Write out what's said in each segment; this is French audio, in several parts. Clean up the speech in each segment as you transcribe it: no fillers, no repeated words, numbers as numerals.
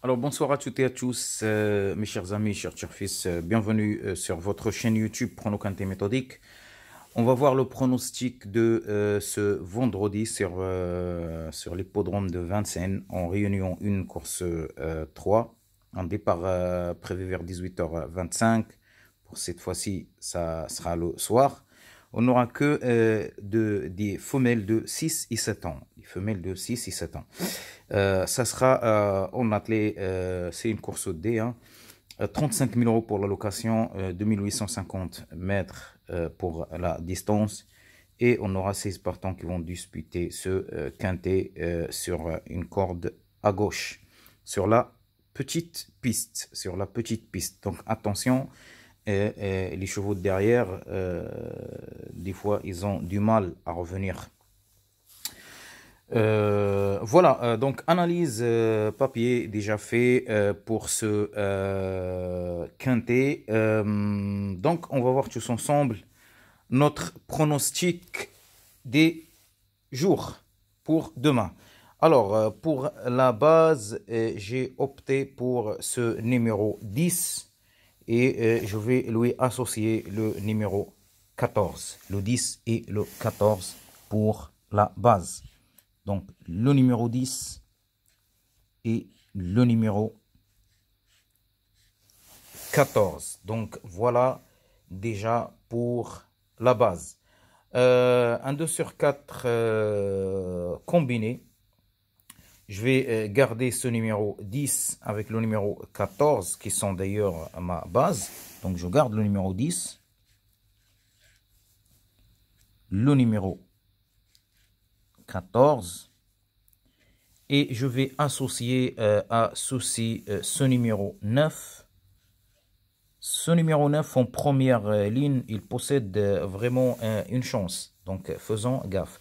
Alors bonsoir à toutes et à tous, mes chers amis, chers fils, bienvenue sur votre chaîne YouTube Prono Quintet Méthodique. On va voir le pronostic de ce vendredi sur l'hippodrome de Vincennes en réunion 1 course 3. Un départ prévu vers 18h25. Pour cette fois-ci, ça sera le soir. On n'aura que des femelles de 6 et 7 ans. Des femelles de 6 et 7 ans. Ça sera en attelé, c'est une course au D. 35 000 euros pour la location, 2850 mètres pour la distance. Et on aura 16 partants qui vont disputer ce quintet sur une corde à gauche. Sur la petite piste. Donc attention, les chevaux de derrière, des fois, ils ont du mal à revenir. Voilà, donc analyse papier déjà fait pour ce quintet. Donc on va voir tous ensemble notre pronostic des jours pour demain. Alors pour la base, j'ai opté pour ce numéro 10 et je vais lui associer le numéro 14. Le 10 et le 14 pour la base. Donc, le numéro 10 et le numéro 14. Donc, voilà déjà pour la base. Un 2 sur 4 combiné. Je vais garder ce numéro 10 avec le numéro 14 qui sont d'ailleurs à ma base. Donc, je garde le numéro 10. Le numéro 14 et je vais associer à ceci ce numéro 9. Ce numéro 9 en première ligne, il possède vraiment une chance. Donc faisons gaffe.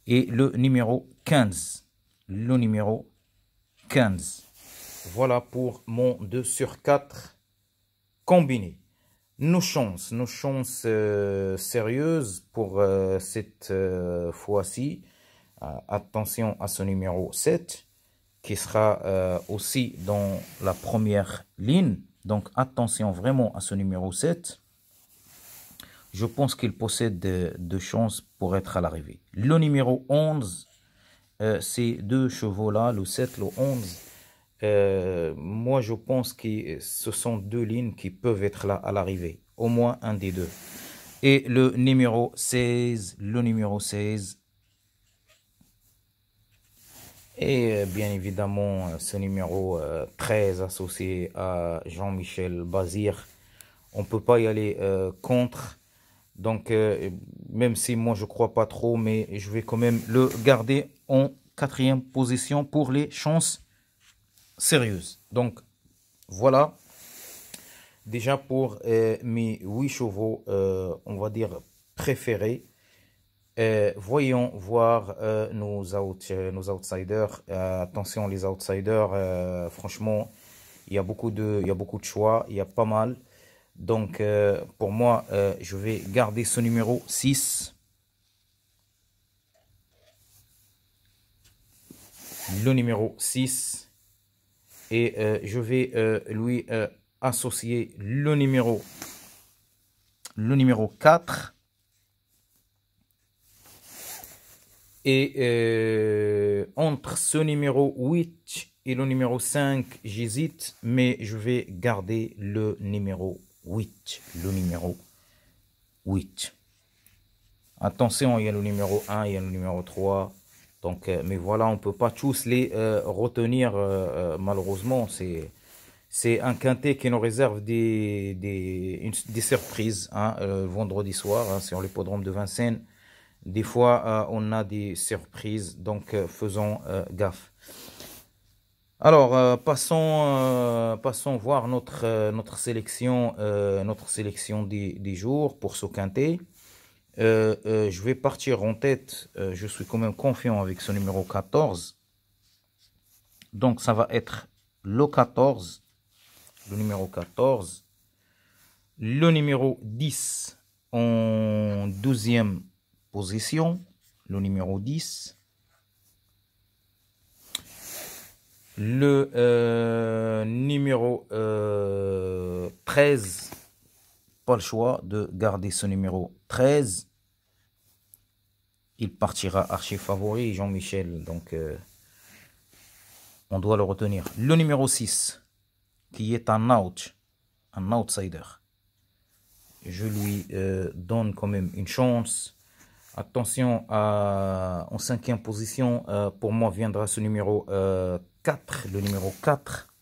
Et le numéro 15. Le numéro 15. Voilà pour mon 2 sur 4 combiné. Nos chances sérieuses pour cette fois-ci. Attention à ce numéro 7 qui sera aussi dans la première ligne. Donc attention vraiment à ce numéro 7. Je pense qu'il possède de chances pour être à l'arrivée. Le numéro 11, ces deux chevaux-là, le 7, le 11, moi je pense que ce sont deux lignes qui peuvent être là à l'arrivée. Au moins un des deux. Et le numéro 16, et bien évidemment, ce numéro 13 associé à Jean-Michel Bazir, on ne peut pas y aller contre. Donc, même si moi je ne crois pas trop, mais je vais quand même le garder en 4e position pour les chances sérieuses. Donc, voilà. Déjà pour mes 8 chevaux, on va dire préférés. Voyons voir nos outsiders. Attention les outsiders, franchement, il y a beaucoup de choix, il y a pas mal. Donc pour moi, je vais garder ce numéro 6. Le numéro 6. Et je vais lui associer le numéro 4. Et entre ce numéro 8 et le numéro 5, j'hésite, mais je vais garder le numéro 8. Le numéro 8. Attention, il y a le numéro 1, il y a le numéro 3. Donc, mais voilà, on ne peut pas tous les retenir, malheureusement. C'est un quintet qui nous réserve des surprises vendredi soir sur l'hippodrome de Vincennes. Des fois, on a des surprises, donc faisons gaffe. Alors, passons voir notre sélection des jours pour ce quintet. Je vais partir en tête. Je suis quand même confiant avec ce numéro 14. Donc, ça va être le 14, le numéro 14. Le numéro 10 en 12e position, le numéro 10. Le numéro 13, pas le choix de garder ce numéro 13. Il partira archi favori, Jean-Michel, donc on doit le retenir. Le numéro 6, qui est un outsider. Je lui donne quand même une chance. Attention, en 5e position, pour moi, viendra ce numéro 4, le numéro 4.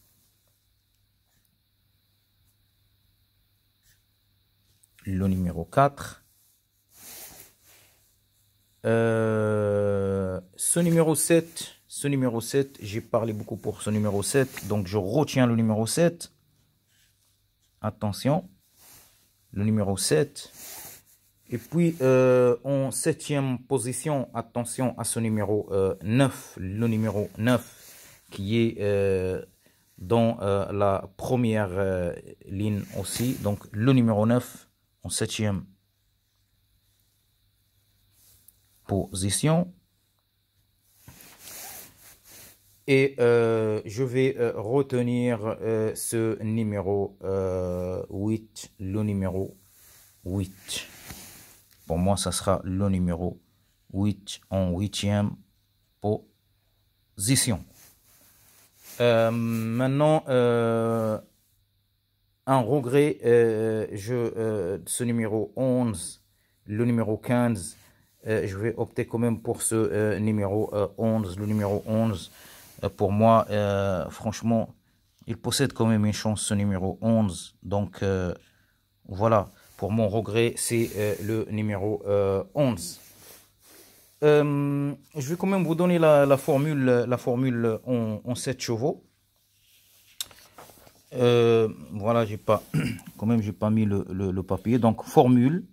Le numéro 4. Ce numéro 7, j'ai parlé beaucoup pour ce numéro 7, donc je retiens le numéro 7. Attention, le numéro 7. Et puis, en 7e position, attention à ce numéro 9, le numéro 9, qui est dans la première ligne aussi. Donc, le numéro 9 en 7e position. Et je vais retenir ce numéro 8, le numéro 8. Pour moi, ça sera le numéro 8 en 8e position. Maintenant, un regret, ce numéro 11, le numéro 15, je vais opter quand même pour ce numéro 11, le numéro 11. Pour moi, franchement, il possède quand même une chance, ce numéro 11. Donc, voilà. Pour mon regret, c'est le numéro 11. Je vais quand même vous donner la formule en 7 chevaux. Voilà, j'ai pas mis le papier. Donc, formule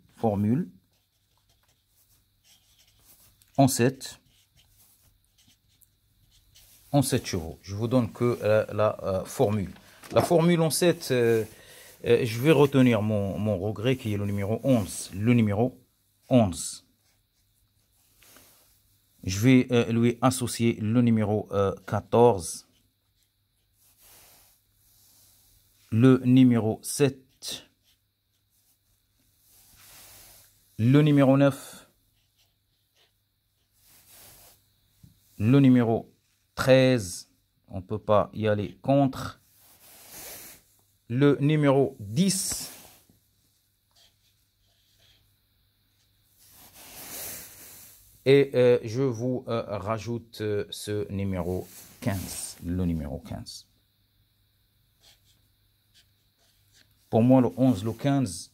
en 7 chevaux. Je vous donne que la formule. La formule en 7... je vais retenir mon regret qui est le numéro 11. Le numéro 11. Je vais lui associer le numéro 14. Le numéro 7. Le numéro 9. Le numéro 13. On ne peut pas y aller contre. Le numéro 10. Et je vous rajoute ce numéro 15. Le numéro 15. Pour moi, le 11, le 15,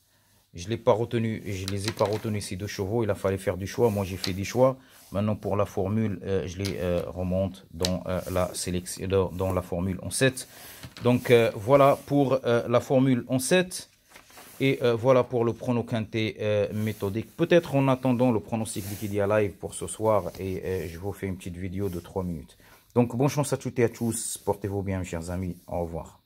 je ne les ai pas retenus ces deux chevaux. Il a fallu faire du choix. Moi, j'ai fait des choix. Maintenant, pour la formule, je les remonte dans la sélection, dans la formule en 7. Donc, voilà pour la formule en 7. Et voilà pour le prono quintet méthodique. Peut-être en attendant le pronostic Liquidia Live pour ce soir. Et je vous fais une petite vidéo de 3 minutes. Donc, bonne chance à toutes et à tous. Portez-vous bien, mes chers amis. Au revoir.